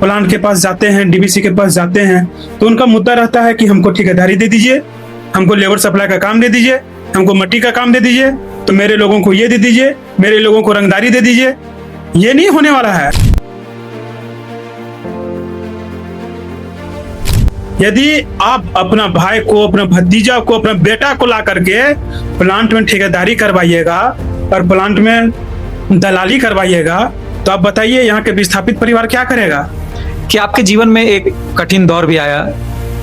Plant के पास जाते हैं, डीवीसी के पास जाते हैं, तो उनका मुद्दा रहता है कि हमको ठेकेदारी दे दीजिए, हमको लेबर सप्लाई का काम दे दीजिए, हमको मिट्टी का काम दे दीजिए, तो मेरे लोगों को ये दे दीजिए, मेरे लोगों को रंगदारी दे दीजिए। ये नहीं होने वाला है। यदि आप अपना भाई को, अपना भतीजा को, अपना बेटा को ला करके प्लांट में ठेकेदारी करवाइएगा और प्लांट में दलाली करवाइएगा, तो आप बताइए यहाँ के विस्थापित परिवार क्या करेगा। कि आपके जीवन में एक कठिन दौर भी आया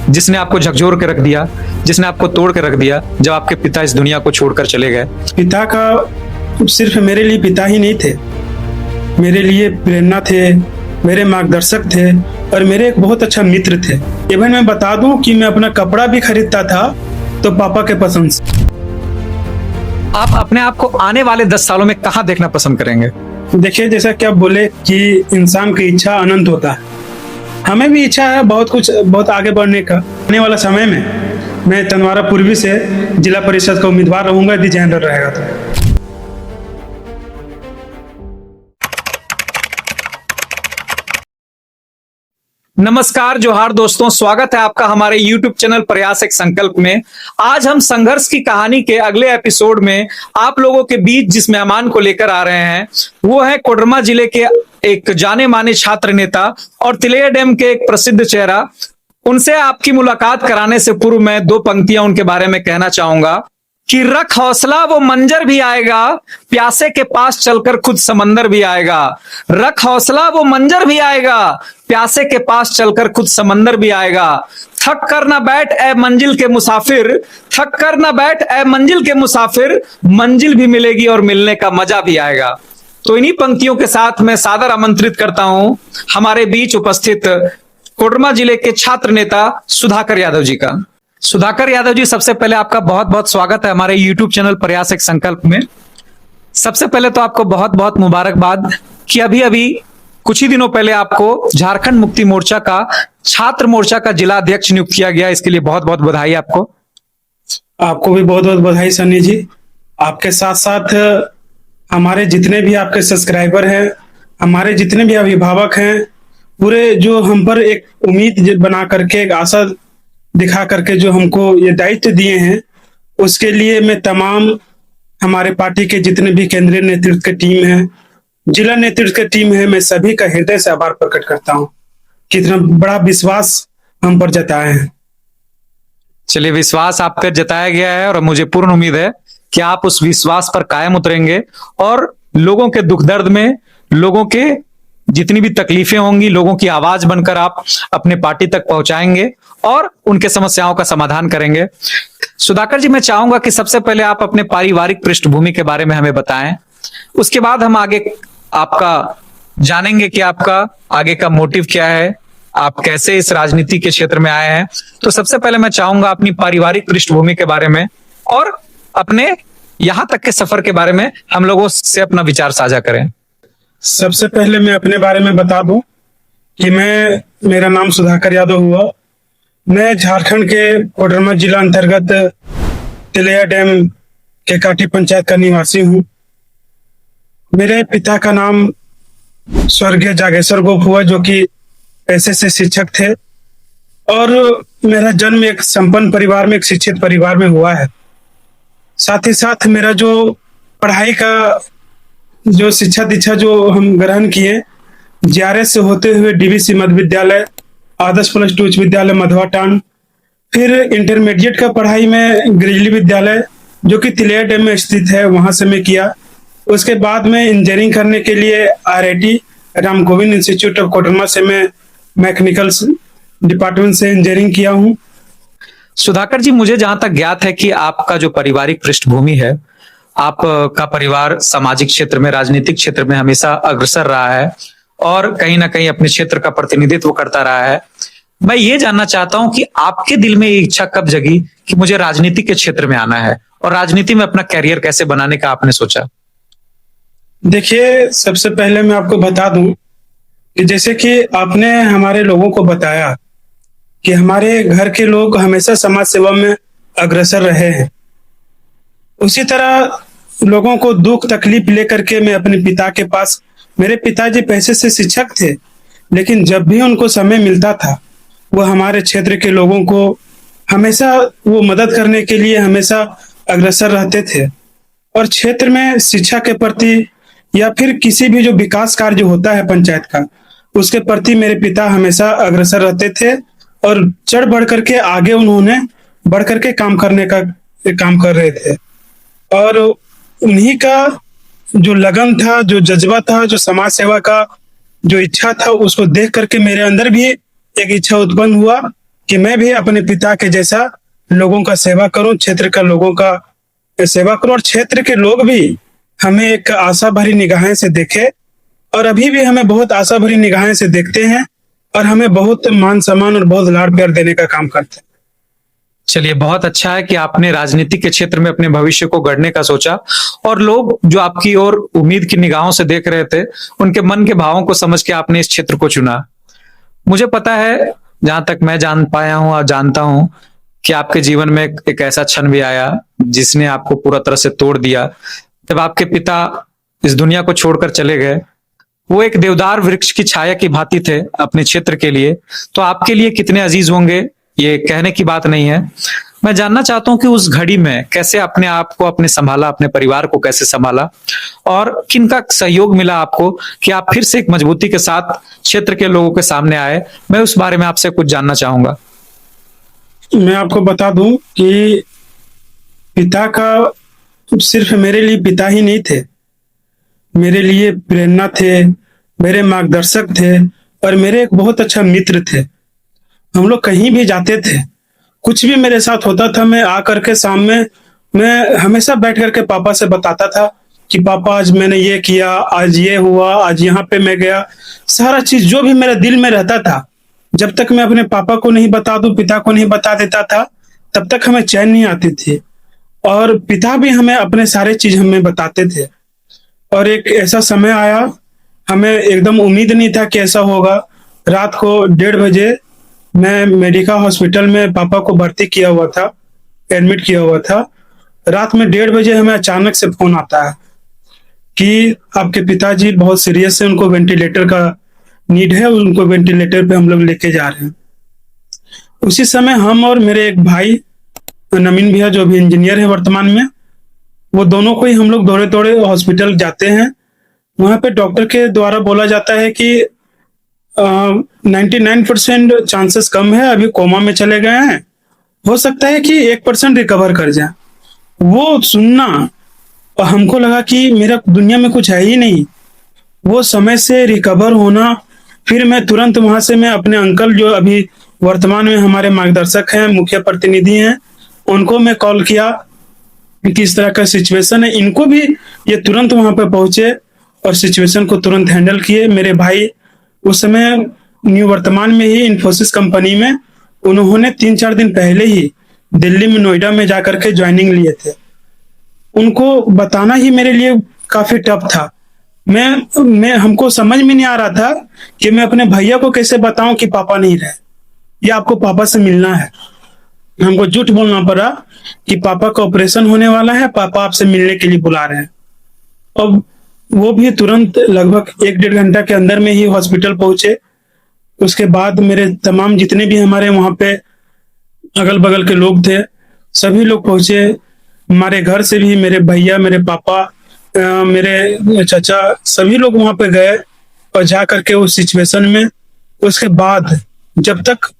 जिसने आपको झकझोर के रख दिया, जिसने आपको तोड़ के रख दिया, जब आपके पिता इस दुनिया को छोड़कर चले गए। पिता का सिर्फ मेरे लिए पिता ही नहीं थे, मेरे लिए प्रेरणा थे, मेरे मार्गदर्शक थे और मेरे एक बहुत अच्छा मित्र थे। इवन मैं बता दूं कि मैं अपना कपड़ा भी खरीदता था तो पापा के पसंद से। आप अपने आप को आने वाले 10 सालों में कहाँ देखना पसंद करेंगे? देखिए, जैसा कि आप बोले कि इंसान की इच्छा अनंत होता है, हमें भी इच्छा है बहुत आगे बढ़ने का। आने वाला समय में मैं तनवारा पूर्वी से जिला परिषद का उम्मीदवार रहूंगा यदि जनरल रहेगा तो। नमस्कार, जोहार दोस्तों, स्वागत है आपका हमारे YouTube चैनल प्रयास एक संकल्प में। आज हम संघर्ष की कहानी के अगले एपिसोड में आप लोगों के बीच जिस मेहमान को लेकर आ रहे हैं वो है कोडरमा जिले के एक जाने माने छात्र नेता और तिलैया डैम के एक प्रसिद्ध चेहरा। उनसे आपकी मुलाकात कराने से पूर्व मैं 2 पंक्तियां उनके बारे में कहना चाहूंगा कि रख हौसला वो मंजर भी आएगा, प्यासे के पास चलकर खुद समंदर भी आएगा। रख हौसला वो मंजर भी आएगा, प्यासे के पास चलकर खुद समंदर भी आएगा। थक कर ना बैठ ए मंजिल के मुसाफिर, थक कर ना बैठ ए मंजिल के मुसाफिर, मंजिल भी मिलेगी और मिलने का मजा भी आएगा। तो इन्हीं पंक्तियों के साथ मैं सादर आमंत्रित करता हूं हमारे बीच उपस्थित कोडरमा जिले के छात्र नेता सुधाकर यादव जी का। सुधाकर यादव जी, सबसे पहले आपका बहुत बहुत स्वागत है हमारे YouTube चैनल प्रयास एक संकल्प में। सबसे पहले तो आपको बहुत बहुत मुबारकबाद कि अभी कुछ ही दिनों पहले आपको झारखंड मुक्ति मोर्चा का छात्र मोर्चा का जिला अध्यक्ष नियुक्त किया गया। इसके लिए बहुत बहुत बधाई आपको। आपको भी बहुत बहुत बधाई सनी जी। आपके साथ साथ हमारे जितने भी आपके सब्सक्राइबर हैं, हमारे जितने भी अभिभावक हैं, पूरे जो हम पर एक उम्मीद बना करके, एक आशा दिखा करके जो हमको ये दायित्व दिए हैं, उसके लिए मैं तमाम हमारे पार्टी के जितने भी केंद्रीय नेतृत्व की टीम है, जिला नेतृत्व की टीम है, मैं सभी का हृदय से आभार प्रकट करता हूँ। कितना बड़ा विश्वास हम पर जताए हैं। चलिए, विश्वास आप पर जताया गया है और मुझे पूर्ण उम्मीद है कि आप उस विश्वास पर कायम उतरेंगे और लोगों के दुख दर्द में, लोगों के जितनी भी तकलीफें होंगी, लोगों की आवाज बनकर आप अपने पार्टी तक पहुंचाएंगे और उनके समस्याओं का समाधान करेंगे। सुधाकर जी, मैं चाहूंगा कि सबसे पहले आप अपने पारिवारिक पृष्ठभूमि के बारे में हमें बताएं, उसके बाद हम आगे आपका जानेंगे कि आपका आगे का मोटिव क्या है, आप कैसे इस राजनीति के क्षेत्र में आए हैं। तो सबसे पहले मैं चाहूंगा अपनी पारिवारिक पृष्ठभूमि के बारे में और अपने यहां तक के सफर के बारे में हम लोगों से अपना विचार साझा करें। सबसे पहले मैं अपने बारे में बता दूं कि मेरा नाम सुधाकर यादव हुआ। मैं झारखंड के कोडरमा जिला अंतर्गत तिलैया डैम के काटी पंचायत का निवासी हूँ। मेरे पिता का नाम स्वर्गीय जागेश्वर गोप हुआ, जो कि पेशे से शिक्षक थे, और मेरा जन्म एक संपन्न परिवार में, एक शिक्षित परिवार में हुआ है। साथ ही साथ मेरा जो पढ़ाई का जो शिक्षा दीक्षा जो हम ग्रहण किए, JRS से होते हुए DVC मध्य विद्यालय, आदर्श +2 उच्च विद्यालय मधवाटान, फिर इंटरमीडिएट का पढ़ाई में ग्रिजली विद्यालय जो कि तिलैया डैम में स्थित है, वहां से मैं किया। उसके बाद में इंजीनियरिंग करने के लिए RIT Ram Govind institute of Koderma से मैं मैकेनिकल डिपार्टमेंट से इंजीनियरिंग किया हूँ। सुधाकर जी, मुझे जहां तक ज्ञात है कि आपका जो पारिवारिक पृष्ठभूमि है, आपका परिवार सामाजिक क्षेत्र में, राजनीतिक क्षेत्र में हमेशा अग्रसर रहा है और कहीं ना कहीं अपने क्षेत्र का प्रतिनिधित्व करता रहा है। मैं ये जानना चाहता हूं कि आपके दिल में ये इच्छा कब जगी कि मुझे राजनीति के क्षेत्र में आना है और राजनीति में अपना कैरियर कैसे बनाने का आपने सोचा? देखिए, सबसे पहले मैं आपको बता दूं कि जैसे कि आपने हमारे लोगों को बताया कि हमारे घर के लोग हमेशा समाज सेवा में अग्रसर रहे हैं, उसी तरह लोगों को दुख तकलीफ लेकर के मैं अपने पिता के पास, मेरे पिताजी पैसे से शिक्षक थे, लेकिन जब भी उनको समय मिलता था वो हमारे क्षेत्र के लोगों को हमेशा वो मदद करने के लिए हमेशा अग्रसर रहते थे। और क्षेत्र में शिक्षा के प्रति या फिर किसी भी जो विकास कार्य होता है पंचायत का, उसके प्रति मेरे पिता हमेशा अग्रसर रहते थे और चढ़ बढ़ करके आगे उन्होंने बढ़ करके काम करने का काम कर रहे थे। और उन्हीं का जो लगन था, जो जज्बा था, जो समाज सेवा का जो इच्छा था, उसको देख करके मेरे अंदर भी एक इच्छा उत्पन्न हुआ कि मैं भी अपने पिता के जैसा लोगों का सेवा करूं, क्षेत्र का लोगों का सेवा करूं और क्षेत्र के लोग भी हमें एक आशा भरी निगाहें से देखे और अभी भी हमें बहुत आशा भरी निगाहें से देखते हैं और हमें बहुत मान सम्मान और बहुत लाड़ प्यार देने का काम करते हैं। चलिए, बहुत अच्छा है कि आपने राजनीति के क्षेत्र में अपने भविष्य को गढ़ने का सोचा और लोग जो आपकी ओर उम्मीद की निगाहों से देख रहे थे, उनके मन के भावों को समझ के आपने इस क्षेत्र को चुना। मुझे पता है, जहां तक मैं जान पाया हूं और जानता हूं, कि आपके जीवन में एक ऐसा क्षण भी आया जिसने आपको पूरा तरह से तोड़ दिया। जब आपके पिता इस दुनिया को छोड़कर चले गए, वो एक देवदार वृक्ष की छाया की भांति थे अपने क्षेत्र के लिए, तो आपके लिए कितने अजीज होंगे ये कहने की बात नहीं है। मैं जानना चाहता हूं कि उस घड़ी में कैसे अपने आप को अपने संभाला, अपने परिवार को कैसे संभाला और किनका सहयोग मिला आपको कि आप फिर से एक मजबूती के साथ क्षेत्र के लोगों के सामने आए। मैं उस बारे में आपसे कुछ जानना चाहूंगा। मैं आपको बता दूं कि पिता का सिर्फ मेरे लिए पिता ही नहीं थे, मेरे लिए प्रेरणा थे, मेरे मार्गदर्शक थे और मेरे एक बहुत अच्छा मित्र थे। हम लोग कहीं भी जाते थे, कुछ भी मेरे साथ होता था, मैं आकर के सामने मैं हमेशा बैठ करके पापा से बताता था कि पापा आज मैंने ये किया, आज ये हुआ, आज यहाँ पे मैं गया। सारा चीज जो भी मेरे दिल में रहता था, जब तक मैं अपने पापा को नहीं बता दूं, पिता को नहीं बता देता था, तब तक हमें चैन नहीं आती थी। और पिता भी हमें अपने सारे चीज हमें बताते थे। और एक ऐसा समय आया, हमें एकदम उम्मीद नहीं था कि ऐसा होगा। रात को 1:30 बजे मैं मेडिका हॉस्पिटल में पापा को भर्ती किया हुआ था, एडमिट किया हुआ था। रात में 1:30 बजे हमें अचानक से फोन आता है कि आपके पिताजी बहुत सीरियस है, उनको वेंटिलेटर का नीड है, उनको वेंटिलेटर पे हम लोग लेके जा रहे हैं। उसी समय हम और मेरे एक भाई नमीन भैया, जो भी इंजीनियर है वर्तमान में, वो दोनों को ही हम लोग दौड़े दौड़े हॉस्पिटल जाते हैं। वहां पे डॉक्टर के द्वारा बोला जाता है कि 99% चांसेस कम है, अभी कोमा में चले गए हैं, हो सकता है कि 1% रिकवर कर जाए। वो सुनना, और हमको लगा कि मेरा दुनिया में कुछ है ही नहीं। वो समय से रिकवर होना, फिर मैं तुरंत वहां से मैं अपने अंकल, जो अभी वर्तमान में हमारे मार्गदर्शक हैं, मुखिया प्रतिनिधि हैं, उनको मैं कॉल किया कि इस तरह का सिचुएशन है। इनको भी ये तुरंत वहां पे पहुंचे और सिचुएशन को तुरंत हैंडल किए। मेरे भाई उस समय न्यू वर्तमान में ही इन्फोसिस कंपनी में, उन्होंने 3-4 दिन पहले ही दिल्ली में, नोएडा में जाकर के ज्वाइनिंग लिए थे। उनको बताना ही मेरे लिए काफी टफ था। मैं हमको समझ में नहीं आ रहा था कि मैं अपने भैया को कैसे बताऊं कि पापा नहीं रहे या आपको पापा से मिलना है। हमको झूठ बोलना पड़ा कि पापा का ऑपरेशन होने वाला है, पापा आपसे मिलने के लिए बुला रहे हैं। अब वो भी तुरंत लगभग 1-1.5 घंटा के अंदर में ही हॉस्पिटल पहुंचे। उसके बाद मेरे तमाम जितने भी हमारे वहां पे अगल बगल के लोग थे, सभी लोग पहुंचे। हमारे घर से भी मेरे भैया, मेरे पापा, मेरे चाचा, सभी लोग वहां पे गए और जा करके उस सिचुएशन में। उसके बाद जब तक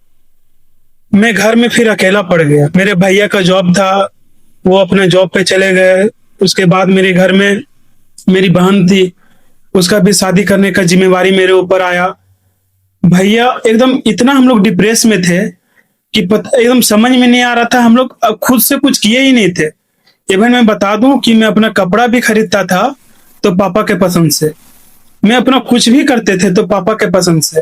मैं घर में फिर अकेला पड़ गया, मेरे भैया का जॉब था, वो अपने जॉब पे चले गए। उसके बाद मेरे घर में मेरी बहन थी, उसका भी शादी करने का जिम्मेवारी मेरे ऊपर आया। भैया एकदम इतना हम लोग डिप्रेस में थे कि एकदम समझ में नहीं आ रहा था, हम लोग खुद से कुछ किए ही नहीं थे। इवन मैं बता दूं कि मैं अपना कपड़ा भी खरीदता था तो पापा के पसंद से, मैं अपना कुछ भी करते थे तो पापा के पसंद से।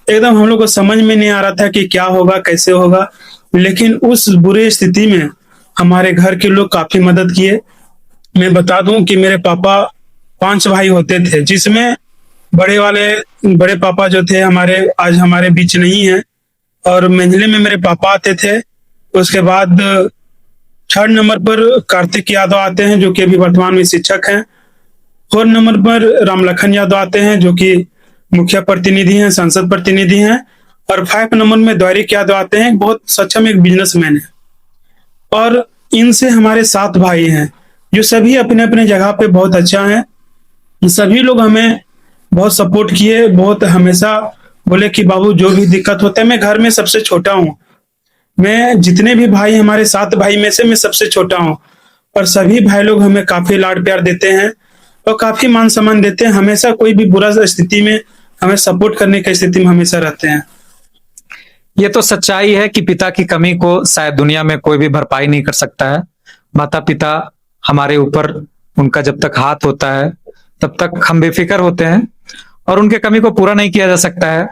एकदम हम लोग को समझ में नहीं आ रहा था कि क्या होगा, कैसे होगा। लेकिन उस बुरी स्थिति में हमारे घर के लोग काफी मदद किए। मैं बता दूं कि मेरे पापा 5 भाई होते थे, जिसमें बड़े पापा जो थे हमारे, आज हमारे बीच नहीं है। और मंझले में मेरे पापा आते थे। उसके बाद 3rd नंबर पर कार्तिक यादव आते हैं, जो कि अभी वर्तमान में शिक्षक हैं। 4th नंबर पर रामलखन यादव आते हैं, जो कि मुखिया प्रतिनिधि हैं, संसद प्रतिनिधि हैं, और 5 नंबर में द्वारिक यादव आते हैं, बहुत सक्षम एक बिजनेसमैन है। और इनसे हमारे 7 भाई हैं जो सभी अपने अपने जगह पे बहुत अच्छा हैं। सभी लोग हमें बहुत सपोर्ट किए, बहुत हमेशा बोले कि बाबू जो भी दिक्कत होता है, मैं घर में सबसे छोटा हूँ, मैं जितने भी भाई हमारे 7 भाई में से मैं सबसे छोटा हूँ, और सभी भाई लोग हमें काफी लाड प्यार देते हैं और काफी मान सम्मान देते हैं। हमेशा कोई भी बुरा स्थिति में हमें सपोर्ट करने की स्थिति में हमेशा रहते हैं। ये तो सच्चाई है कि पिता की कमी को शायद दुनिया में कोई भी भरपाई नहीं कर सकता है। माता पिता हमारे ऊपर, उनका जब तक हाथ होता है तब तक हम बेफिक्र होते हैं और उनके कमी को पूरा नहीं किया जा सकता है।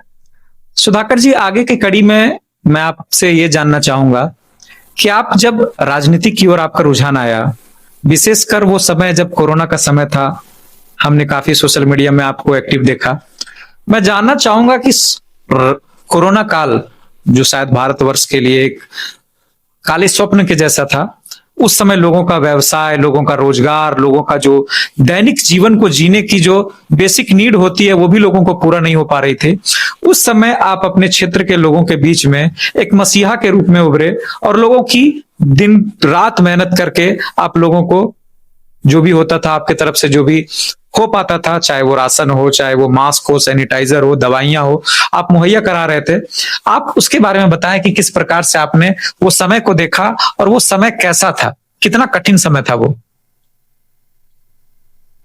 सुधाकर जी, आगे की कड़ी में मैं आपसे ये जानना चाहूंगा कि आप जब राजनीति की ओर आपका रुझान आया, विशेषकर वो समय जब कोरोना का समय था, हमने काफी सोशल मीडिया में आपको एक्टिव देखा। मैं जानना चाहूंगा कि कोरोना काल जो शायद भारतवर्ष के लिए एक काले स्वप्न के जैसा था, उस समय लोगों का व्यवसाय, लोगों का रोजगार, लोगों का जो दैनिक जीवन को जीने की जो बेसिक नीड होती है वो भी लोगों को पूरा नहीं हो पा रही थी। उस समय आप अपने क्षेत्र के लोगों के बीच में एक मसीहा के रूप में उभरे और लोगों की दिन रात मेहनत करके आप लोगों को जो भी होता था आपके तरफ से, जो भी हो पाता था, चाहे वो राशन हो, चाहे वो मास्क हो, सैनिटाइजर हो, दवाइयां हो, आप मुहैया करा रहे थे। आप उसके बारे में बताएं कि किस प्रकार से आपने वो समय को देखा और वो समय कैसा था, कितना कठिन समय था वो।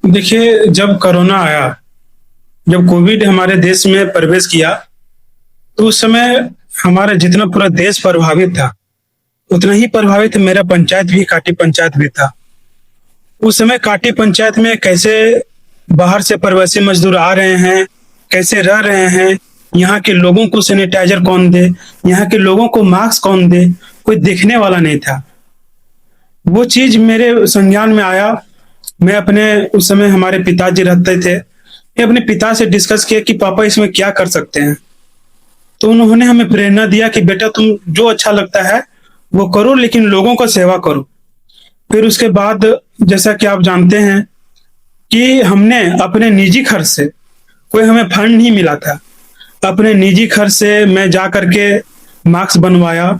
देखिए, जब कोरोना आया, जब कोविड हमारे देश में प्रवेश किया, तो उस समय हमारा जितना पूरा देश प्रभावित था उतना ही प्रभावित मेरा पंचायत भी, काटी पंचायत भी था। उस समय काटी पंचायत में कैसे बाहर से प्रवासी मजदूर आ रहे हैं, कैसे रह रहे हैं, यहाँ के लोगों को सैनिटाइजर कौन दे, यहाँ के लोगों को मास्क कौन दे, कोई देखने वाला नहीं था। वो चीज मेरे संज्ञान में आया। मैं अपने, उस समय हमारे पिताजी रहते थे, मैं अपने पिता से डिस्कस किया कि पापा इसमें क्या कर सकते हैं। तो उन्होंने हमें प्रेरणा दिया कि बेटा तुम जो अच्छा लगता है वो करो, लेकिन लोगों का सेवा करो। फिर उसके बाद जैसा कि आप जानते हैं कि हमने अपने निजी खर्च से, कोई हमें फंड नहीं मिला था, अपने निजी खर्च से मैं जा करके मास्क बनवाया,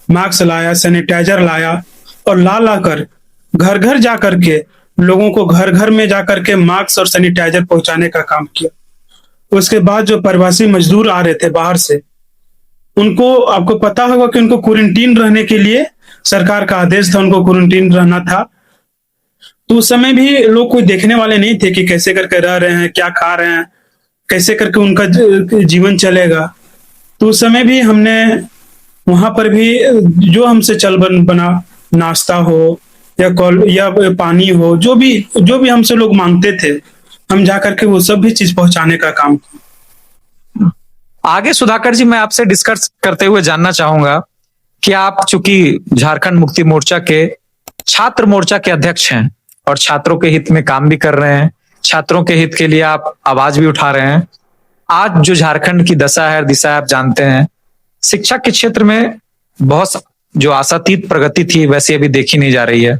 मास्क लाया, सैनिटाइजर लाया, और ला कर घर घर जा करके लोगों को घर घर में जा करके मास्क और सैनिटाइजर पहुंचाने का काम किया। उसके बाद जो प्रवासी मजदूर आ रहे थे बाहर से, उनको, आपको पता होगा कि उनको क्वारंटीन रहने के लिए सरकार का आदेश था, उनको क्वारंटीन रहना था। तो उस समय भी लोग कोई देखने वाले नहीं थे कि कैसे करके रह रहे हैं, क्या खा रहे हैं, कैसे करके उनका जीवन चलेगा। तो उस समय भी हमने वहां पर भी जो हमसे चल बना, नाश्ता हो या कॉल या पानी हो, जो भी हमसे लोग मांगते थे, हम जा करके वो सब भी चीज पहुंचाने का काम किया। आगे सुधाकर जी, मैं आपसे डिस्कस करते हुए जानना चाहूंगा कि आप चूंकि झारखंड मुक्ति मोर्चा के छात्र मोर्चा के अध्यक्ष हैं और छात्रों के हित में काम भी कर रहे हैं, छात्रों के हित के लिए आप आवाज भी उठा रहे हैं। आज जो झारखंड की दशा है, दिशा आप जानते हैं, शिक्षा के क्षेत्र में बहुत जो आशातीत प्रगति थी वैसी अभी देखी नहीं जा रही है।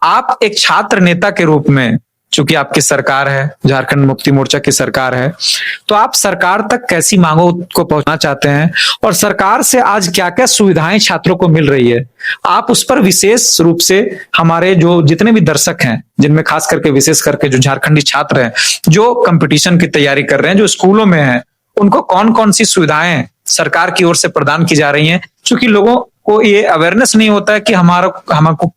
आप एक छात्र नेता के रूप में, चूंकि आपकी सरकार है, झारखंड मुक्ति मोर्चा की सरकार है, तो आप सरकार तक कैसी मांगों को पहुंचना चाहते हैं और सरकार से आज क्या क्या सुविधाएं छात्रों को मिल रही है, आप उस पर विशेष रूप से हमारे जो जितने भी दर्शक हैं, जिनमें खास करके विशेष करके जो झारखंडी छात्र हैं जो कंपटीशन की तैयारी कर रहे हैं, जो स्कूलों में हैं, उनको कौन कौन सी सुविधाएं सरकार की ओर से प्रदान की जा रही हैं? क्योंकि लोगों को ये अवेयरनेस नहीं होता है कि हमको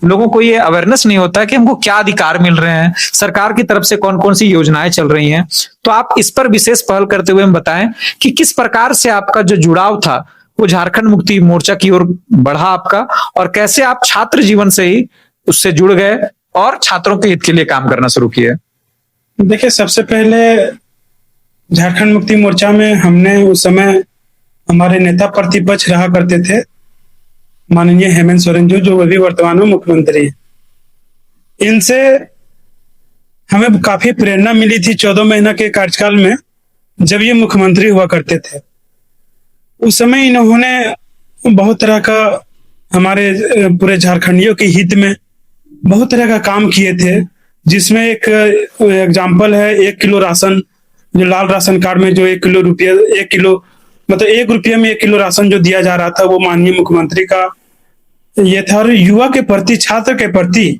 लोगों को ये अवेयरनेस नहीं होता है कि हमको क्या अधिकार मिल रहे हैं, सरकार की तरफ से कौन कौन सी योजनाएं चल रही हैं। तो आप इस पर विशेष पहल करते हुए हम बताएं कि किस प्रकार से आपका जो जुड़ाव था वो झारखंड मुक्ति मोर्चा की ओर बढ़ा आपका, और कैसे आप छात्र जीवन से ही उससे जुड़ गए और छात्रों के हित के लिए काम करना शुरू किए। देखिए, सबसे पहले झारखंड मुक्ति मोर्चा में हमने उस समय, हमारे नेता प्रतिपक्ष रहा करते थे माननीय हेमंत सोरेन जी, जो अभी वर्तमान में मुख्यमंत्री हैं। इनसे हमें काफी प्रेरणा मिली थी 14 महीना के कार्यकाल में, जब ये मुख्यमंत्री हुआ करते थे। उस समय इन्होंने बहुत तरह का हमारे पूरे झारखंडियों के हित में बहुत तरह का काम किए थे, जिसमें एक एग्जाम्पल है 1 किलो राशन जो लाल राशन कार्ड में जो 1 किलो मतलब 1 रुपये में 1 किलो राशन जो दिया जा रहा था, वो माननीय मुख्यमंत्री का ये था। और युवा के प्रति, छात्र के प्रति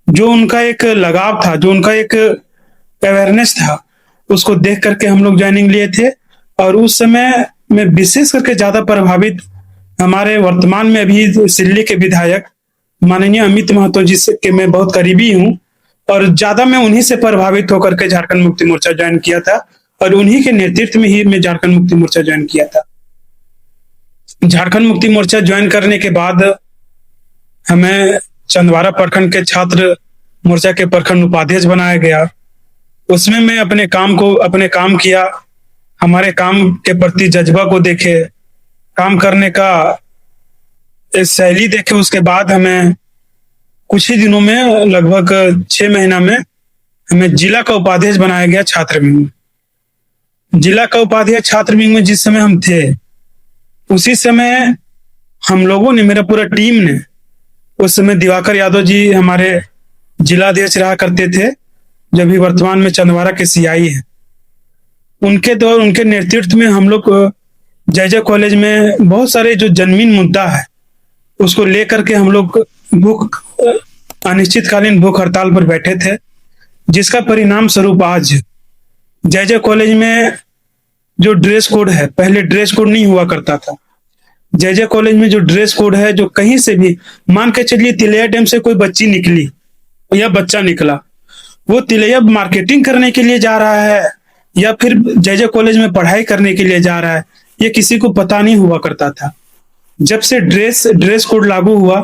जो उनका एक लगाव था, जो उनका एक अवेयरनेस था, उसको देख करके हम लोग ज्वाइनिंग लिए थे। और उस समय में विशेष करके ज्यादा प्रभावित हमारे वर्तमान में अभी सिल्ली के विधायक माननीय अमित महतो जी से के मैं बहुत करीबी हूँ, और ज्यादा मैं उन्हीं से प्रभावित होकर के झारखंड मुक्ति मोर्चा ज्वाइन किया था, और उन्हीं के नेतृत्व में ही मैं झारखंड मुक्ति मोर्चा ज्वाइन किया था। झारखंड मुक्ति मोर्चा ज्वाइन करने के बाद हमें चंदवारा प्रखंड के छात्र मोर्चा के प्रखंड उपाध्यक्ष बनाया गया। उसमें मैं अपने काम किया, हमारे काम के प्रति जज्बा को देखे, काम करने का शैली देखे। उसके बाद हमें कुछ ही दिनों में, लगभग 6 महीना में, हमें जिला का उपाध्यक्ष बनाया गया छात्र विंग में। जिला का उपाध्यक्ष छात्र विंग में जिस समय हम थे, उसी समय हम लोगों ने, मेरा पूरा टीम ने, उस समय दिवाकर यादव जी हमारे जिलाध्यक्ष रहा करते थे, जो अभी वर्तमान में चंदवारा के सीआई हैं। उनके नेतृत्व में हम लोग जय कॉलेज में बहुत सारे जो जन्मीन मुद्दा है, उसको लेकर के हम लोग अनिश्चितकालीन भूख हड़ताल पर बैठे थे, जिसका परिणाम स्वरूप आज जय कॉलेज में जो ड्रेस कोड है, पहले ड्रेस कोड नहीं हुआ करता था। जय कॉलेज में जो ड्रेस कोड है, जो कहीं से भी, मान के चलिए तिलैया डैम से कोई बच्ची निकली या बच्चा निकला, वो तिलैया मार्केटिंग करने के लिए जा रहा है या फिर जय कॉलेज में पढ़ाई करने के लिए जा रहा है, ये किसी को पता नहीं हुआ करता था। जब से ड्रेस कोड लागू हुआ,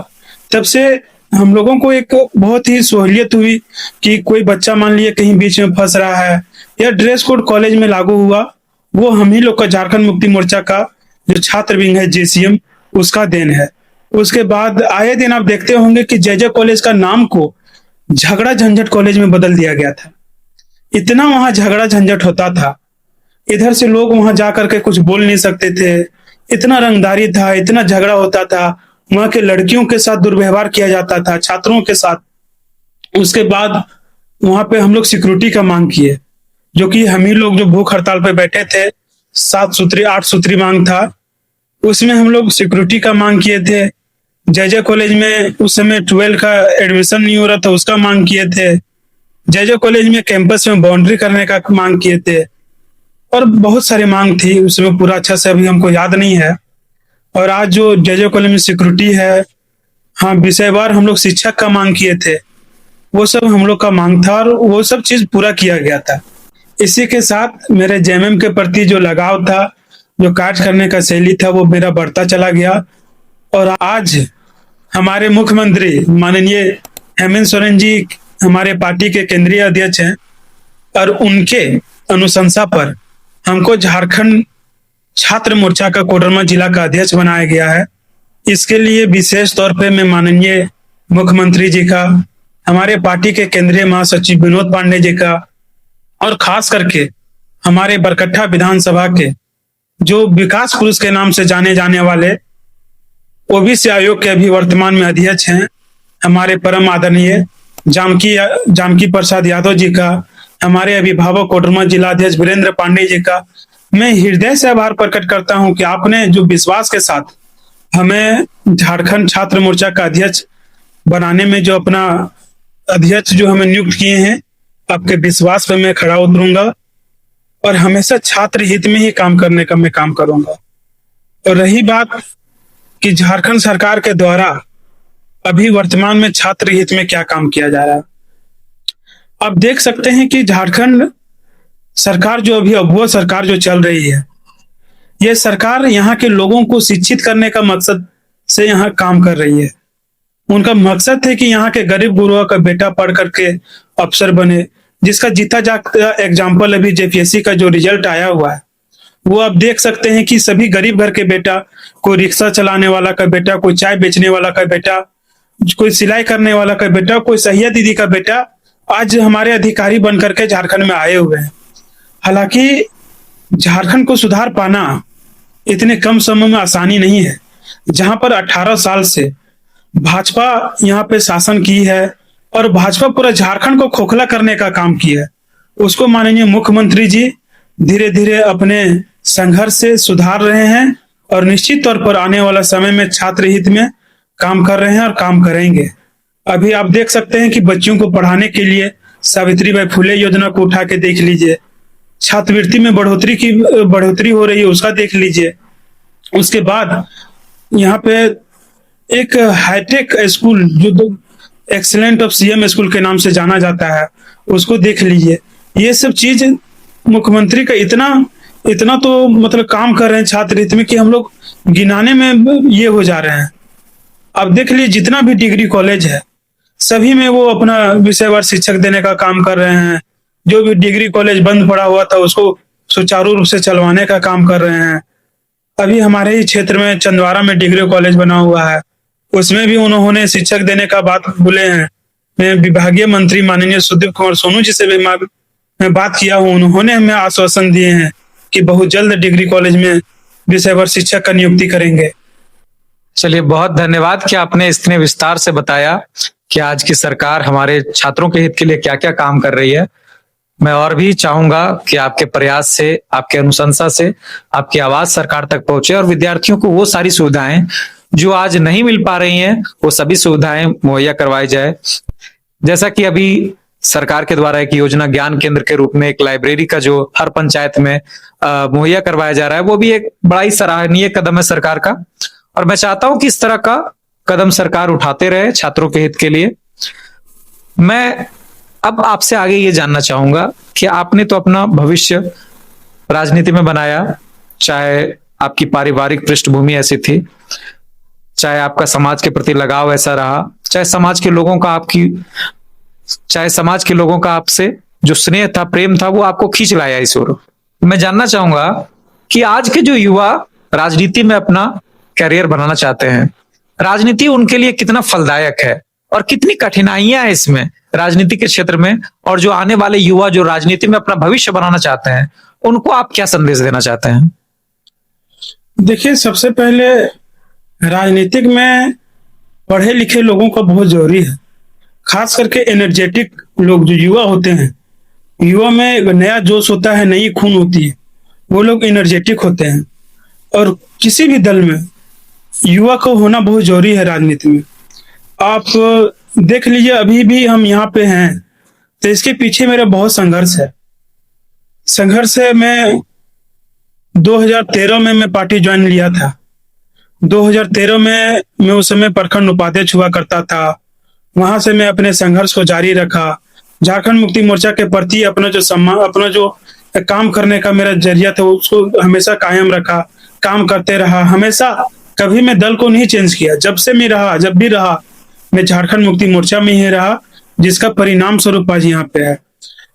तब से हम लोगों को एक बहुत ही सहूलियत हुई कि कोई बच्चा मान लिया कहीं बीच में फंस रहा है, या ड्रेस कोड कॉलेज में लागू हुआ, वो हम ही लोग का, झारखंड मुक्ति मोर्चा का जो छात्र विंग है जेसीएम, उसका देन है। उसके बाद आए दिन आप देखते होंगे कि जय कॉलेज का नाम को झगड़ा झंझट कॉलेज में बदल दिया गया था। इतना वहां झगड़ा झंझट होता था, इधर से लोग वहां जाकर के कुछ बोल नहीं सकते थे, इतना रंगदारी था, इतना झगड़ा होता था, वहां के लड़कियों के साथ दुर्व्यवहार किया जाता था, छात्रों के साथ। उसके बाद वहां पे हम लोग सिक्योरिटी का मांग किए, जो कि हम ही लोग जो भूख हड़ताल पे बैठे थे, 7 सूत्री 8 सूत्री मांग था, उसमें हम लोग सिक्योरिटी का मांग किए थे। जय कॉलेज में उस समय 12 का एडमिशन नहीं हो रहा था, उसका मांग किए थे। जय कॉलेज में कैंपस में बाउंड्री करने का मांग किए थे, और बहुत सारी मांग थी, उसमें पूरा अच्छा से अभी हमको याद नहीं है। और आज जो जय कॉलेज में सिक्योरिटी है, हाँ, विषयवार हम लोग शिक्षक का मांग किए थे, वो सब हम लोग का मांग था, और वो सब चीज पूरा किया गया था। इसी के साथ मेरे जेएमएम के प्रति जो लगाव था, जो कार्य करने का शैली था, वो मेरा बढ़ता चला गया। और आज हमारे मुख्यमंत्री माननीय हेमंत सोरेन जी हमारे पार्टी के केंद्रीय अध्यक्ष हैं, और उनके अनुशंसा पर हमको झारखंड छात्र मोर्चा का कोडरमा जिला का अध्यक्ष बनाया गया है। इसके लिए विशेष तौर पे मैं माननीय मुख्यमंत्री जी का, हमारे पार्टी के केंद्रीय महासचिव विनोद पांडे जी का, और खास करके हमारे बरकट्ठा विधानसभा के जो विकास पुरुष के नाम से जाने जाने वाले ओबीसी आयोग के अभी वर्तमान में अध्यक्ष हैं, हमारे परम आदरणीय जानकी प्रसाद यादव जी का, हमारे अभिभावक कोडरमा जिला अध्यक्ष वीरेंद्र पांडे जी का मैं हृदय से आभार प्रकट करता हूं कि आपने जो विश्वास के साथ हमें झारखंड छात्र मोर्चा का अध्यक्ष बनाने में, जो अपना अध्यक्ष जो हमें नियुक्त किए हैं, आपके विश्वास पे मैं खड़ा उतरूंगा, और हमेशा छात्र हित में ही काम करने का मैं काम करूंगा। और रही बात कि झारखंड सरकार के द्वारा अभी वर्तमान में छात्र हित में क्या काम किया जा रहा है, आप देख सकते हैं कि झारखंड सरकार जो अभी अगुआ सरकार जो चल रही है, यह सरकार यहाँ के लोगों को शिक्षित करने का मकसद से यहाँ काम कर रही है। उनका मकसद है कि यहाँ के गरीब गुरुआ का बेटा पढ़ करके अफसर बने, जिसका जीता जागता एग्जाम्पल अभी जेपीएससी का जो रिजल्ट आया हुआ है, वो आप देख सकते हैं कि सभी गरीब घर के बेटा, कोई रिक्शा चलाने वाला का बेटा, कोई चाय बेचने वाला का बेटा, कोई सिलाई करने वाला का बेटा, कोई सहिया दीदी का बेटा आज हमारे अधिकारी बन करके झारखंड में आए हुए हैं। हालांकि झारखंड को सुधार पाना इतने कम समय में आसानी नहीं है। जहां पर 18 साल से भाजपा यहाँ पे शासन की है, और भाजपा पूरा झारखंड को खोखला करने का काम किया है, उसको माननीय मुख्यमंत्री जी धीरे धीरे अपने संघर्ष से सुधार रहे हैं और निश्चित तौर पर आने वाला समय में छात्र हित में काम कर रहे हैं और काम करेंगे। अभी आप देख सकते हैं कि बच्चों को पढ़ाने के लिए सावित्रीबाई फुले योजना को उठा के देख लीजिए, छात्रवृत्ति में बढ़ोतरी हो रही है, उसका देख लीजिए। उसके बाद यहाँ पे एक हाईटेक स्कूल जो एक्सीलेंट ऑफ सीएम स्कूल के नाम से जाना जाता है, उसको देख लीजिए। ये सब चीज मुख्यमंत्री का इतना तो मतलब काम कर रहे हैं छात्र हित में कि हम लोग गिनाने में ये हो जा रहे हैं। अब देख लीजिए जितना भी डिग्री कॉलेज है सभी में वो अपना विषयवार शिक्षक देने का काम कर रहे हैं। जो भी डिग्री कॉलेज बंद पड़ा हुआ था उसको सुचारू रूप से चलवाने का काम कर रहे हैं। अभी हमारे ही क्षेत्र में चंदवारा में डिग्री कॉलेज बना हुआ है, उसमें भी उन्होंने शिक्षक देने का बात बोले हैं। मैं विभागीय मंत्री माननीय सुदीप कुमार सोनू जी से भी मैं बात किया हूँ, उन्होंने हमें आश्वासन दिए हैं कि बहुत जल्द डिग्री कॉलेज में विषयवार शिक्षक का नियुक्ति करेंगे। चलिए, बहुत धन्यवाद कि आपने इतने विस्तार से बताया कि आज की सरकार हमारे छात्रों के हित के लिए क्या क्या काम कर रही है। मैं और भी चाहूंगा कि आपके प्रयास से, आपके अनुशंसा से आपकी आवाज सरकार तक पहुंचे और विद्यार्थियों को वो सारी सुविधाएं जो आज नहीं मिल पा रही हैं वो सभी सुविधाएं मुहैया करवाई जाए। जैसा कि अभी सरकार के द्वारा एक योजना ज्ञान केंद्र के रूप में एक लाइब्रेरी का जो हर पंचायत में मुहैया करवाया जा रहा है, वो भी एक बड़ा ही सराहनीय कदम है सरकार का। और मैं चाहता हूं कि इस तरह का कदम सरकार उठाते रहे छात्रों के हित के लिए। मैं अब आपसे आगे ये जानना चाहूंगा कि आपने तो अपना भविष्य राजनीति में बनाया, चाहे आपकी पारिवारिक पृष्ठभूमि ऐसी थी, चाहे आपका समाज के प्रति लगाव ऐसा रहा, चाहे समाज के लोगों का आपसे जो स्नेह था, प्रेम था, वो आपको खींच लाया इस ओर। मैं जानना चाहूंगा कि आज के जो युवा राजनीति में अपना करियर बनाना चाहते हैं, राजनीति उनके लिए कितना फलदायक है और कितनी कठिनाइयां हैं इसमें राजनीति के क्षेत्र में, और जो आने वाले युवा जो राजनीति में अपना भविष्य बनाना चाहते हैं उनको आप क्या संदेश देना चाहते हैं? देखिए, सबसे पहले राजनीतिक में पढ़े लिखे लोगों का बहुत जरूरी है, खास करके एनर्जेटिक लोग जो युवा होते हैं। युवा में एक नया जोश होता है, नई खून होती है, वो लोग एनर्जेटिक होते हैं। और किसी भी दल में युवा को होना बहुत जरूरी है राजनीति में। आप देख लीजिए, अभी भी हम यहाँ पे हैं तो इसके पीछे मेरा बहुत संघर्ष है। मैं 2013 में मैं पार्टी ज्वाइन लिया था। 2013 में मैं उस समय प्रखंड उपाध्यक्ष हुआ करता था। वहां से मैं अपने संघर्ष को जारी रखा। झारखंड मुक्ति मोर्चा के प्रति अपना जो काम करने का मेरा जरिया था उसको हमेशा कायम रखा, काम करते रहा। हमेशा कभी मैं दल को नहीं चेंज किया। जब भी रहा मैं झारखंड मुक्ति मोर्चा में ही रहा, जिसका परिणाम स्वरूप आज यहाँ पे है।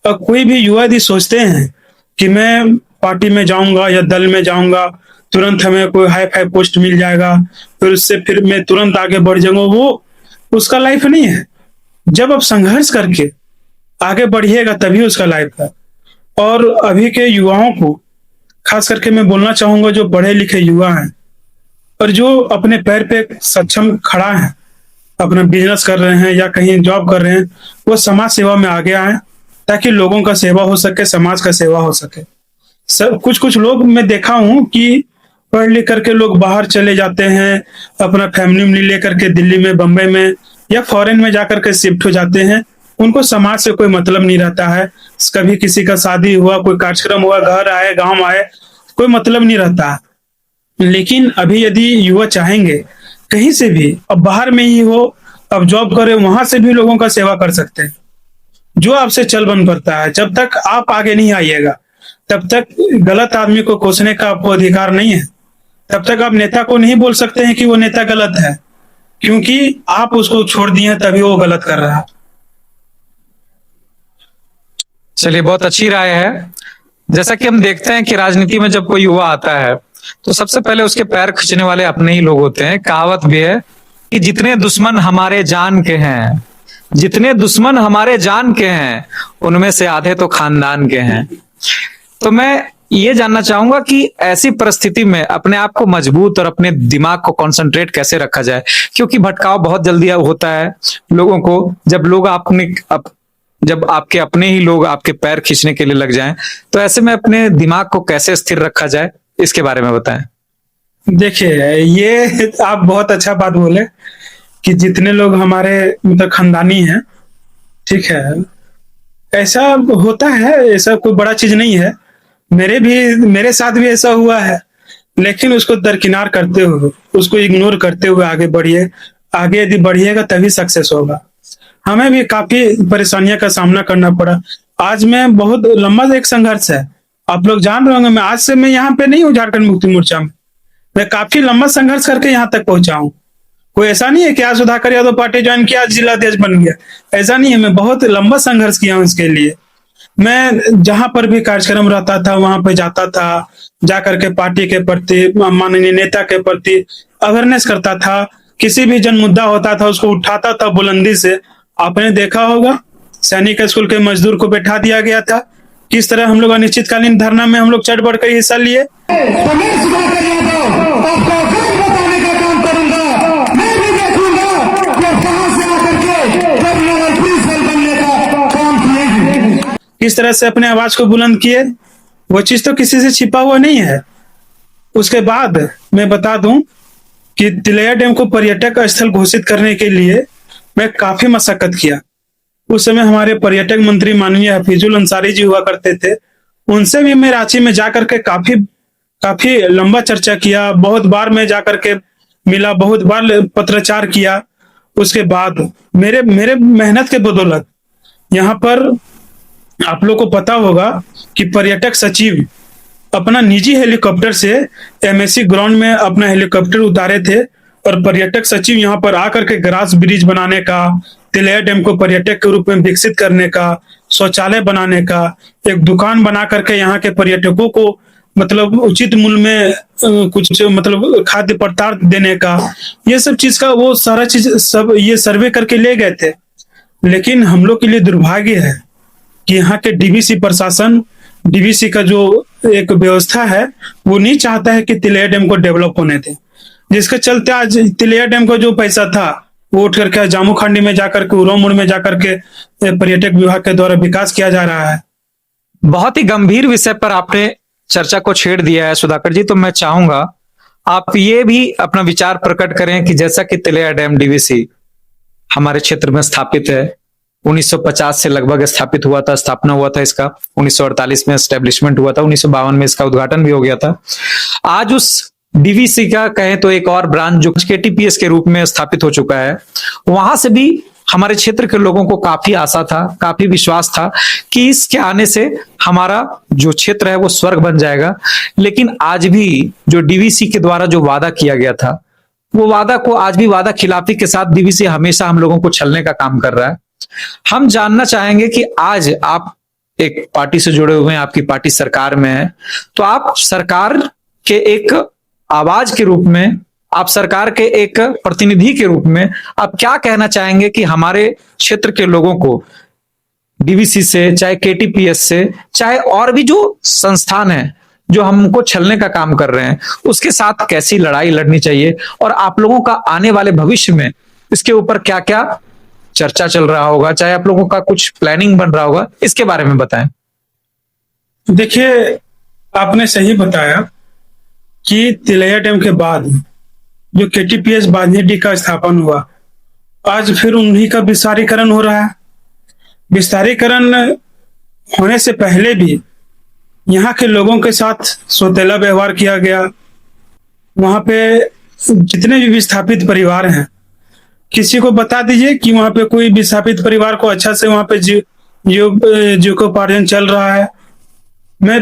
और कोई भी युवा यदि सोचते हैं कि मैं पार्टी में जाऊंगा या दल में जाऊंगा, तुरंत हमें कोई हाई फाई पोस्ट मिल जाएगा, फिर मैं तुरंत आगे बढ़ जाऊंगा, वो उसका लाइफ नहीं है। जब आप संघर्ष करके आगे बढ़िएगा तभी उसका लाइफ है। और अभी के युवाओं को खास करके मैं बोलना चाहूंगा, जो पढ़े लिखे युवा हैं और जो अपने पैर पे सक्षम खड़ा है, अपना बिजनेस कर रहे हैं या कहीं जॉब कर रहे हैं, वो समाज सेवा में आगे आए ताकि लोगों का सेवा हो सके, समाज का सेवा हो सके। सब कुछ लोग मैं देखा हूं कि पढ़ लिख करके लोग बाहर चले जाते हैं, अपना फैमिली लेकर के दिल्ली में, बम्बई में या फॉरेन में जाकर के शिफ्ट हो जाते हैं। उनको समाज से कोई मतलब नहीं रहता है। कभी किसी का शादी हुआ, कोई कार्यक्रम हुआ, घर आए, गांव आए, कोई मतलब नहीं रहता। लेकिन अभी यदि युवा चाहेंगे कहीं से भी, अब बाहर में ही हो, अब जॉब करे, वहां से भी लोगों का सेवा कर सकते हैं। जो आपसे चल बन करता है, जब तक आप आगे नहीं आइएगा तब तक गलत आदमी को कोसने का आपको अधिकार नहीं है। तब तक आप नेता को नहीं बोल सकते हैं कि वो नेता गलत है, क्योंकि आप उसको छोड़ दिए तभी वो गलत कर रहा है। चलिए, बहुत अच्छी राय है। जैसा कि हम देखते हैं कि राजनीति में जब कोई युवा आता है तो सबसे पहले उसके पैर खींचने वाले अपने ही लोग होते हैं। कहावत भी है कि जितने दुश्मन हमारे जान के हैं, उनमें से आधे तो खानदान के हैं। तो मैं ये जानना चाहूंगा कि ऐसी परिस्थिति में अपने आप को मजबूत और अपने दिमाग को कंसंट्रेट कैसे रखा जाए, क्योंकि भटकाव बहुत जल्दी होता है लोगों को। जब लोग जब आपके अपने ही लोग आपके पैर खींचने के लिए लग जाएं, तो ऐसे में अपने दिमाग को कैसे स्थिर रखा जाए, इसके बारे में बताएं। देखिए, ये आप बहुत अच्छा बात बोले कि जितने लोग हमारे मतलब खानदानी हैं, ठीक है, ऐसा होता है, ऐसा कोई बड़ा चीज नहीं है। मेरे साथ भी ऐसा हुआ है, लेकिन उसको दरकिनार करते हुए, उसको इग्नोर करते हुए आगे बढ़िए। आगे यदि बढ़िएगा तभी सक्सेस होगा। हमें भी काफी परेशानियों का सामना करना पड़ा। आज मैं बहुत लंबा एक संघर्ष है, आप लोग जान रहे होंगे। मैं आज से मैं यहाँ पे नहीं हूँ झारखंड मुक्ति मोर्चा में, मैं काफी लंबा संघर्ष करके यहाँ तक पहुंचा हूँ। कोई ऐसा नहीं है कि आज सुधाकर यादव पार्टी ज्वाइन किया, आज जिलाध्यक्ष बन गया, ऐसा नहीं है। मैं बहुत लंबा संघर्ष किया हूँ इसके लिए। मैं जहां पर भी कार्यक्रम रहता था वहां पे जाता था, जाकर के पार्टी के प्रति, माननीय नेता के प्रति अवेयरनेस करता था। किसी भी जन मुद्दा होता था उसको उठाता था बुलंदी से। आपने देखा होगा सैनिक स्कूल के मजदूर को बैठा दिया गया था, किस तरह हम लोग अनिश्चितकालीन धरना में हम लोग चढ़ बढ़ कर हिस्सा लिए। किस तरह से अपने आवाज को बुलंद किए, वो चीज तो किसी से छिपा हुआ नहीं है। उसके बाद मैं बता दूं कि तिलैया डैम को पर्यटक स्थल घोषित करने के लिए मैं काफी मशक्कत किया। उस समय हमारे पर्यटक मंत्री माननीय हफीजुल अंसारी जी हुआ करते थे, उनसे भी मैं रांची में जाकर के काफी काफी लंबा चर्चा किया। बहुत बार मैं जाकर के मिला, बहुत बार पत्राचार किया। उसके बाद मेरे मेरे मेहनत के बदौलत यहाँ पर आप लोग को पता होगा कि पर्यटक सचिव अपना निजी हेलीकॉप्टर से एमएससी ग्राउंड में अपना हेलीकॉप्टर उतारे थे और पर्यटक सचिव यहाँ पर आकर के ग्रास ब्रिज बनाने का, तिलैया डैम को पर्यटक के रूप में विकसित करने का, शौचालय बनाने का, एक दुकान बना करके यहाँ के पर्यटकों को मतलब उचित मूल्य में कुछ मतलब खाद्य पदार्थ देने का, ये सब चीज का वो सारा चीज सब ये सर्वे करके ले गए थे। लेकिन हम लोग के लिए दुर्भाग्य है कि यहाँ के डीवीसी प्रशासन, डीवीसी का जो एक व्यवस्था है, वो नहीं चाहता है कि तिलैया डैम को डेवलप होने दे। जिसके चलते आज तिलैया डैम का जो पैसा था वो उठ करके जामू खांडी में जाकर के, उरव मोड़ में जाकर के पर्यटक विभाग के द्वारा विकास किया जा रहा है। बहुत ही गंभीर विषय पर आपने चर्चा को छेड़ दिया है सुधाकर जी, तो मैं चाहूंगा आप ये भी अपना विचार प्रकट करें कि जैसा कि तिलैया डैम डीवीसी हमारे क्षेत्र में स्थापित है, 1950 से लगभग स्थापित हुआ था, स्थापना हुआ था इसका, 1948 में एस्टेब्लिशमेंट हुआ था, 1952 में इसका उद्घाटन भी हो गया था। आज उस डीवीसी का कहें तो एक और ब्रांच जो केटीपीएस के रूप में स्थापित हो चुका है, वहां से भी हमारे क्षेत्र के लोगों को काफी आशा था, काफी विश्वास था कि इसके आने से हमारा जो क्षेत्र है वो स्वर्ग बन जाएगा। लेकिन आज भी जो डीवीसी के द्वारा जो वादा किया गया था, वो वादा को आज भी वादा खिलाफी के साथ डीवीसी हमेशा हम लोगों को छलने का काम कर रहा है। हम जानना चाहेंगे कि आज आप एक पार्टी से जुड़े हुए हैं, आपकी पार्टी सरकार में है, तो आप सरकार के एक आवाज के रूप में, आप सरकार के एक प्रतिनिधि के रूप में आप क्या कहना चाहेंगे कि हमारे क्षेत्र के लोगों को डीवीसी से, चाहे केटीपीएस से, चाहे और भी जो संस्थान है जो हमको छलने का काम कर रहे हैं, उसके साथ कैसी लड़ाई लड़नी चाहिए, और आप लोगों का आने वाले भविष्य में इसके ऊपर क्या क्या चर्चा चल रहा होगा, चाहे आप लोगों का कुछ प्लानिंग बन रहा होगा, इसके बारे में बताएं। देखिए, आपने सही बताया कि तिलैया डैम के बाद जो केटीपीएस बांधेडी का स्थापन हुआ, आज फिर उन्हीं का विस्तारीकरण हो रहा है। विस्तारीकरण होने से पहले भी यहाँ के लोगों के साथ सौतेला व्यवहार किया गया। वहां पे जितने भी विस्थापित परिवार हैं, किसी को बता दीजिए कि वहां पे कोई विस्थापित परिवार को अच्छा से वहां पे जीविकोपार्जन चल रहा है। मैं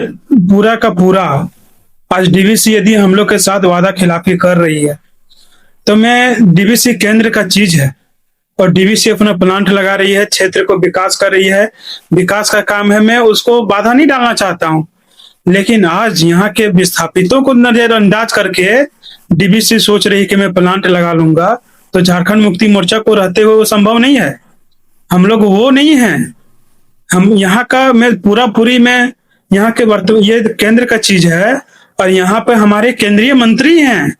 पूरा का पूरा आज डीवीसी यदि हम लोग के साथ वादा खिलाफी कर रही है, तो मैं डीवीसी केंद्र का चीज है और डीवीसी अपना प्लांट लगा रही है, क्षेत्र को विकास कर रही है, विकास का काम है, मैं उसको बाधा नहीं डालना चाहता हूं। लेकिन आज यहाँ के विस्थापितों को नजरअंदाज करके डीवीसी सोच रही कि मैं प्लांट लगा लूंगा, तो झारखंड मुक्ति मोर्चा को रहते हुए वो संभव नहीं है। हम लोग वो नहीं है। हम यहाँ का मैं पूरी मैं यहाँ के ये केंद्र का चीज है और यहाँ पे हमारे केंद्रीय मंत्री हैं।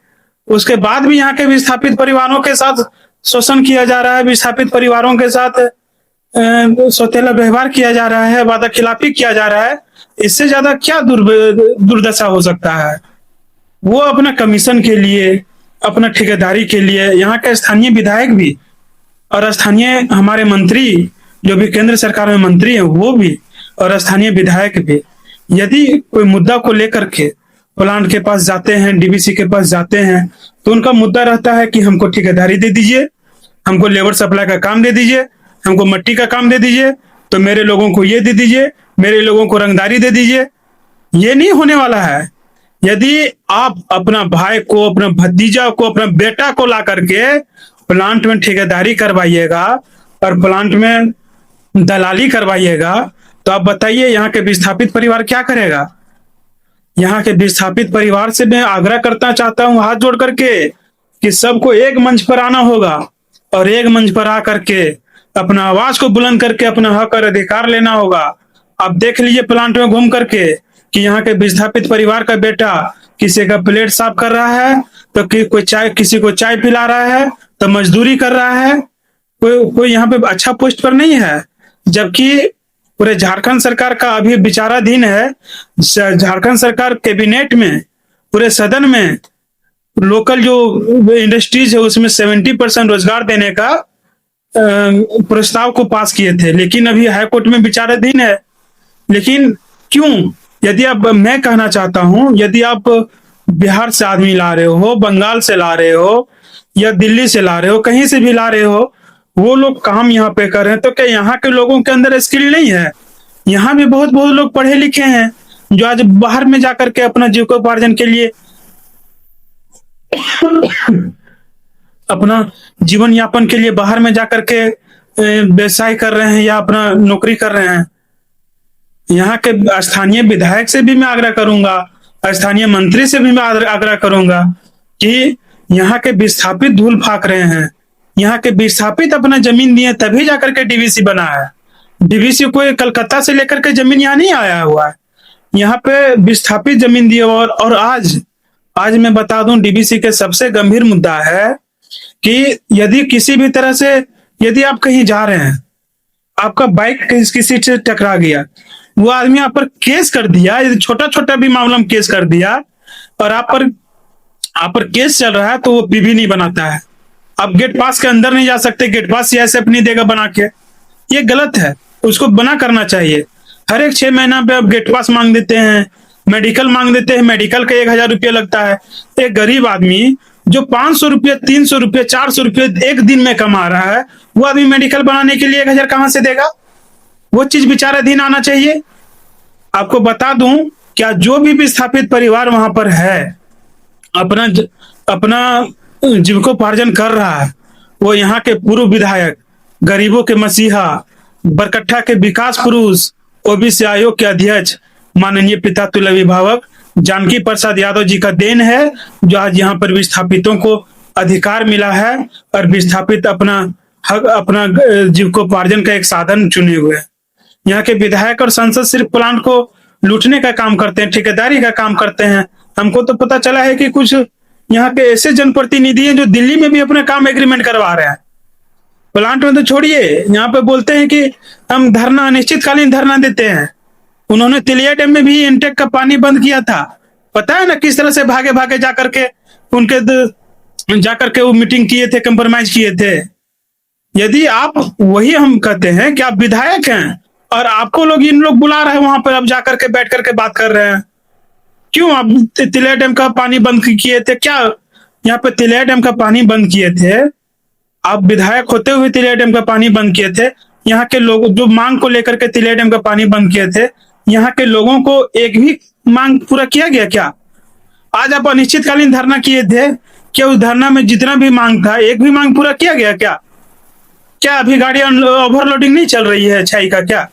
उसके बाद भी यहाँ के विस्थापित परिवारों के साथ शोषण किया जा रहा है, विस्थापित परिवारों के साथ सौतेला व्यवहार किया जा रहा है, वादा खिलाफी किया जा रहा है। इससे ज्यादा क्या दुर्दशा हो सकता है। वो अपना कमीशन के लिए, अपना ठेकेदारी के लिए, यहाँ के स्थानीय विधायक भी और स्थानीय हमारे मंत्री जो भी केंद्र सरकार में मंत्री हैं वो भी, और स्थानीय विधायक भी, यदि कोई मुद्दा को लेकर के प्लांट के पास जाते हैं, डीवीसी के पास जाते हैं, तो उनका मुद्दा रहता है कि हमको ठेकेदारी दे दीजिए, हमको लेबर सप्लाई का काम दे दीजिए, हमको मिट्टी का काम दे दीजिए, तो मेरे लोगों को ये दे दीजिए, मेरे लोगों को रंगदारी दे दीजिए। ये नहीं होने वाला है। यदि आप अपना भाई को, अपना भतीजा को, अपना बेटा को ला करके प्लांट में ठेकेदारी करवाइएगा और प्लांट में दलाली करवाइएगा, तो आप बताइए यहाँ के विस्थापित परिवार क्या करेगा। यहाँ के विस्थापित परिवार से मैं आग्रह करना चाहता हूँ हाथ जोड़ करके कि सबको एक मंच पर आना होगा और एक मंच पर आकर के अपना आवाज को बुलंद करके अपना हक और अधिकार लेना होगा। आप देख लीजिए प्लांट में घूम करके कि यहाँ के विस्थापित परिवार का बेटा किसी का प्लेट साफ कर रहा है, तो कोई चाय, किसी को चाय पिला रहा है, तो मजदूरी कर रहा है। कोई यहाँ पे अच्छा पोस्ट पर नहीं है, जबकि पूरे झारखंड सरकार का अभी विचाराधीन है। झारखंड सरकार कैबिनेट में, पूरे सदन में लोकल जो इंडस्ट्रीज है उसमें 70% रोजगार देने का प्रस्ताव को पास किए थे, लेकिन अभी हाईकोर्ट में विचाराधीन है। लेकिन क्यों? यदि आप, मैं कहना चाहता हूं, यदि आप बिहार से आदमी ला रहे हो, बंगाल से ला रहे हो या दिल्ली से ला रहे हो, कहीं से भी ला रहे हो, वो लोग काम यहाँ पे कर रहे हैं, तो क्या यहाँ के लोगों के अंदर स्किल नहीं है? यहाँ भी बहुत बहुत लोग पढ़े लिखे हैं जो आज बाहर में जाकर के अपना जीविकोपार्जन के लिए अपना जीवन यापन के लिए बाहर में जाकर के व्यवसाय कर रहे हैं या अपना नौकरी कर रहे हैं। यहाँ के स्थानीय विधायक से भी मैं आग्रह करूंगा, स्थानीय मंत्री से भी मैं आग्रह करूंगा कि यहाँ के विस्थापित धूल फाक रहे हैं। यहाँ के विस्थापित अपना जमीन दिए तभी जाकर के डीवीसी बना है। डीवीसी कोई कलकत्ता से लेकर के जमीन यहाँ नहीं आया हुआ है, यहाँ पे विस्थापित जमीन दिए। और आज मैं बता दूं, डीवीसी के सबसे गंभीर मुद्दा है कि यदि किसी भी तरह से, यदि आप कहीं जा रहे हैं, आपका बाइक किसी से टकरा गया, वो आदमी आप पर केस कर दिया, यदि छोटा छोटा भी मामला में केस कर दिया और आप पर केस चल रहा है, तो वो पीवी नहीं बनाता है। आप गेट पास के अंदर नहीं जा सकते, गेट पास सीआईएसएफ नहीं देगा बना के। ये गलत है, उसको बना करना चाहिए। हर एक 6 महीना पे आप गेट पास मांग देते हैं, मेडिकल मांग देते हैं, मेडिकल का 1000 रुपया लगता है। एक गरीब आदमी जो 500 रुपया, 300 रुपया, 400 रुपया एक दिन में कमा रहा है, वो आदमी मेडिकल बनाने के लिए 1000 कहां से देगा? वो चीज विचाराधीन आना चाहिए। आपको बता दूं, क्या जो भी विस्थापित परिवार वहां पर है, अपना जीविकोपार्जन कर रहा है, वो यहाँ के पूर्व विधायक, गरीबों के मसीहा, बरकट्ठा के विकास पुरुष, ओबीसी आयोग के अध्यक्ष माननीय पिता तुल्य अभिभावक जानकी प्रसाद यादव जी का देन है, जो आज यहाँ पर विस्थापितों को अधिकार मिला है और विस्थापित अपना जीविकोपार्जन का एक साधन चुने हुए हैं। यहाँ के विधायक और सांसद सिर्फ प्लांट को लूटने का काम करते हैं, ठेकेदारी का काम करते हैं। हमको तो पता चला है कि कुछ यहाँ के ऐसे जनप्रतिनिधि हैं जो दिल्ली में भी अपने काम एग्रीमेंट करवा रहे हैं। प्लांट में तो छोड़िए, यहाँ पे बोलते हैं कि हम धरना, अनिश्चितकालीन धरना देते हैं। उन्होंने तिलिया डैम में भी इंटेक का पानी बंद किया था। पता है ना किस तरह से भागे भागे जाकर के वो मीटिंग किए थे, कंप्रोमाइज किए थे। यदि आप, वही हम कहते हैं कि आप विधायक हैं और आपको लोग, इन लोग बुला रहे हैं वहां पर, आप जाकर के बैठ करके बात कर रहे हैं। क्यों आप तिलिया डैम का पानी बंद किए थे? क्या यहाँ पे तिलिया डैम का पानी बंद किए थे? आप विधायक होते हुए तिलिया डैम का पानी बंद किए थे। यहाँ के लोग जो मांग को लेकर के तिलिया डैम का पानी बंद किए थे, यहाँ के लोगों को एक भी मांग पूरा किया गया क्या? आज आप अनिश्चितकालीन धरना किए थे, क्या उस धरना में जितना भी मांग था, एक भी मांग पूरा किया गया क्या? क्या अभी गाड़ियां ओवरलोडिंग नहीं चल रही है छाई का? क्या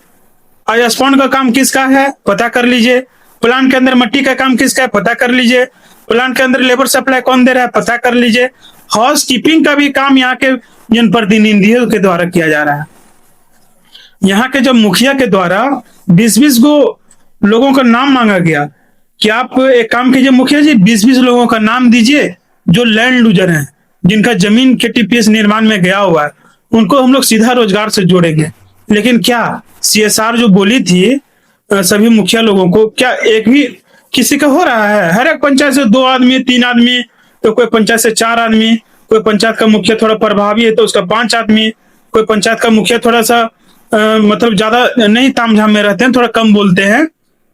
आज स्पॉन्ड का काम किसका है? पता कर लीजिए। प्लांट के अंदर मट्टी का काम किसका है? पता कर लीजिए। प्लांट के अंदर लेबर सप्लाई कौन दे रहा है? पता कर लीजिए। हाउस कीपिंग का भी काम यहाँ के जनप्रतिनिधियों के द्वारा किया जा रहा है। यहाँ के जब मुखिया के द्वारा 20-20 को लोगों का नाम मांगा गया कि आप एक काम कीजिए मुखिया जी, 20-20 लोगों का नाम दीजिए जो लैंड लूजर हैं, जिनका जमीन के टीपीएस निर्माण में गया हुआ है, उनको हम लोग सीधा रोजगार से जोड़ेंगे। लेकिन क्या CSR जो बोली थी सभी मुखिया लोगों को, क्या एक भी किसी का हो रहा है? हर एक पंचायत से 2 आदमी 3 आदमी, तो कोई पंचायत से 4 आदमी, कोई पंचायत का मुखिया थोड़ा प्रभावी है तो उसका 5 आदमी, कोई पंचायत का मुखिया थोड़ा सा मतलब ज्यादा नहीं तामझाम में रहते हैं, थोड़ा कम बोलते हैं,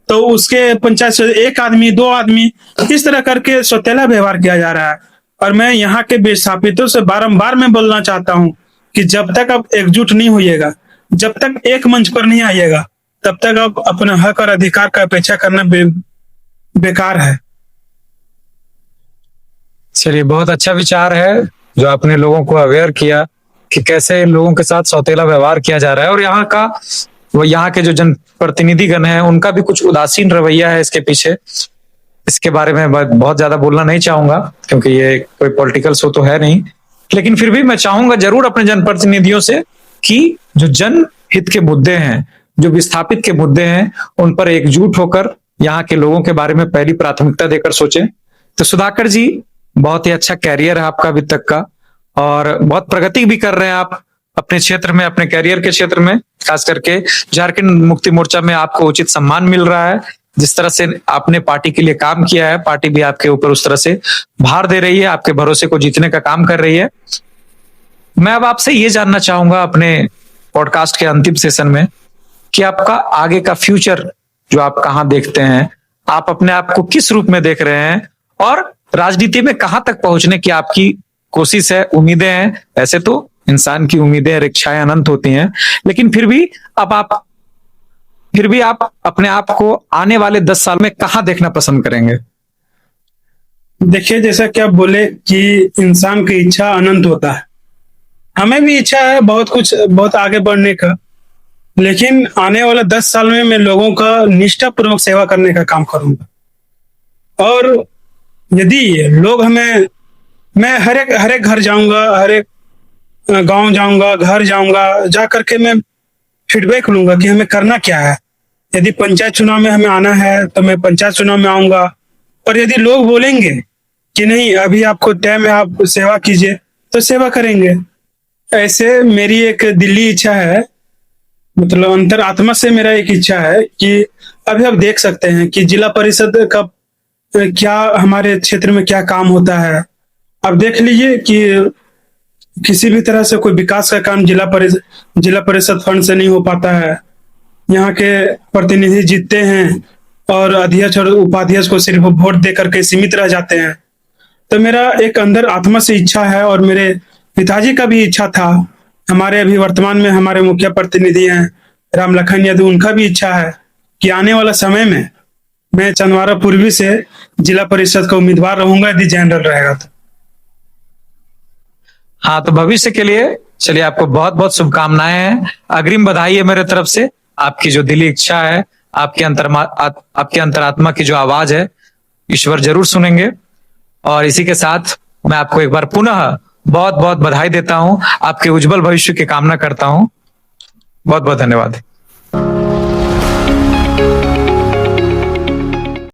तो उसके पंचायत से 1 आदमी 2 आदमी, इस तरह करके सौतेला व्यवहार किया जा रहा है। और मैं यहाँ के विस्थापितों से बारंबार मैं बोलना चाहता हूँ कि जब तक आप एकजुट नहीं होइएगा, जब तक एक मंच पर नहीं आइएगा, तब तक आप अपना हक और अधिकार का अपेक्षा करना बेकार है। चलिए, बहुत अच्छा विचार है जो आपने लोगों को अवेयर किया कि कैसे लोगों के साथ सौतेला व्यवहार किया जा रहा है। और यहाँ के जो जनप्रतिनिधिगण हैं उनका भी कुछ उदासीन रवैया है इसके पीछे। इसके बारे में बहुत ज्यादा बोलना नहीं चाहूंगा क्योंकि ये कोई पॉलिटिकल शो तो है नहीं, लेकिन फिर भी मैं चाहूंगा जरूर अपने जनप्रतिनिधियों से कि जो जनहित के मुद्दे हैं, जो विस्थापित के मुद्दे हैं, उन पर एकजुट होकर यहाँ के लोगों के बारे में पहली प्राथमिकता देकर सोचें। तो सुधाकर जी, बहुत ही अच्छा कैरियर है आपका अभी तक का और बहुत प्रगति भी कर रहे हैं आप अपने क्षेत्र में, अपने कैरियर के क्षेत्र में। खास करके झारखंड मुक्ति मोर्चा में आपको उचित सम्मान मिल रहा है। जिस तरह से आपने पार्टी के लिए काम किया है, पार्टी भी आपके ऊपर उस तरह से भार दे रही है, आपके भरोसे को जीतने का काम कर रही है। मैं अब आपसे ये जानना चाहूंगा अपने पॉडकास्ट के अंतिम सेशन में कि आपका आगे का फ्यूचर जो आप कहाँ देखते हैं, आप अपने आप को किस रूप में देख रहे हैं और राजनीति में कहां तक पहुंचने की आपकी कोशिश है, उम्मीदें हैं। ऐसे तो इंसान की उम्मीदें और इच्छाएं अनंत होती हैं, लेकिन फिर भी आप अपने आप को आने वाले 10 साल में कहां देखना पसंद करेंगे? देखिए, जैसा कि आप बोले कि इंसान की इच्छा अनंत होता है, हमें भी इच्छा है बहुत कुछ, बहुत आगे बढ़ने का, लेकिन आने वाला 10 साल में मैं लोगों का निष्ठापूर्वक सेवा करने का काम करूंगा। और यदि लोग मैं हर एक घर जाऊंगा, हर एक गांव जाऊंगा, घर जाऊंगा, जा करके मैं फीडबैक लूंगा कि हमें करना क्या है। यदि पंचायत चुनाव में हमें आना है तो मैं पंचायत चुनाव में आऊंगा, और यदि लोग बोलेंगे कि नहीं अभी आपको टाइम है, आप सेवा कीजिए, तो सेवा करेंगे। ऐसे मेरी एक दिल्ली इच्छा है, मतलब अंतरात्मा से मेरा एक इच्छा है कि अभी आप देख सकते हैं कि जिला परिषद का क्या हमारे क्षेत्र में क्या काम होता है। आप देख लीजिए कि किसी भी तरह से कोई विकास का काम जिला परिषद फंड से नहीं हो पाता है। यहाँ के प्रतिनिधि जीतते हैं और अध्यक्ष और उपाध्यक्ष को सिर्फ वोट दे करके सीमित रह जाते हैं। तो मेरा एक अंदर आत्मा से इच्छा है, और मेरे पिताजी का भी इच्छा था, हमारे अभी वर्तमान में हमारे मुखिया प्रतिनिधि हैं राम लखन यादव, उनका भी इच्छा है कि आने वाला समय में मैं चंदवारा पूर्वी से जिला परिषद का उम्मीदवार रहूंगा यदि जनरल रहेगा तो। हाँ, तो भविष्य के लिए चलिए आपको बहुत बहुत शुभकामनाएं हैं, अग्रिम बधाई है मेरे तरफ से। आपकी जो दिली इच्छा है, आपके अंतरात्मा की जो आवाज है, ईश्वर जरूर सुनेंगे। और इसी के साथ मैं आपको एक बार पुनः बहुत बहुत बधाई देता हूं, आपके उज्जवल भविष्य की कामना करता हूं। बहुत बहुत धन्यवाद।